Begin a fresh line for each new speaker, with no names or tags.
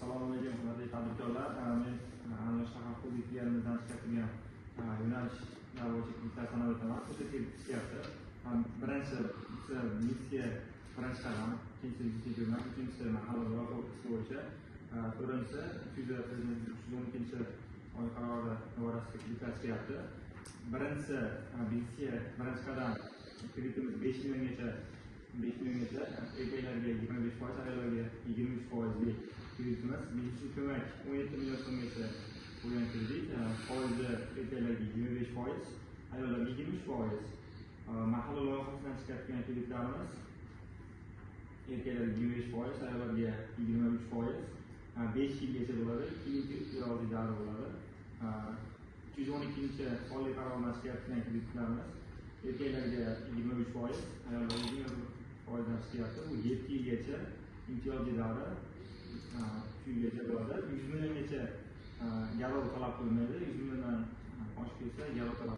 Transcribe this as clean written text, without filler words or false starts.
Assalomu alaykum, hurmatli tadbirkorlar. Men Andijon shahar hududlarimizdan chiqarilgan yo'nalishlar bo'yicha kreditlar sanab o'taman. O'sha kreditga birinchi missiya birinchi qadam, ikkinchisi ko'mak, uchinchisi mahalla loyiha bo'yicha, to'rtinchisi 312 oy qarori doirasida kreditlar chiqyapti. Birinchi missiya birinchi qadam kreditimiz 5 milliongacha erkaklarga 25%, ayollarga 23% kreditimiz. Birinchi ko'mak 17 million so'mgacha bo'lgan kredit, foizi erkaklarga 25%, ayollarga 20%. Mahalla loyihasidan chiqayotgan kreditlarimiz erkaklarga 25%, ayollarga 23%, 5 yilgacha bo'ladi, 2 yil ixtiyoriy davr bo'ladi. 312 oylik qarordan chiqayotgan kreditlarimiz erkaklarga 23%, ayollarga 20%dan chiqyapti. Bu 7 yilgacha imtiyozli davri 3 yilgacha bo'ladi. 100 milliongacha garov talab qilinmaydi. 100 milliondan oshib ketsa garov talab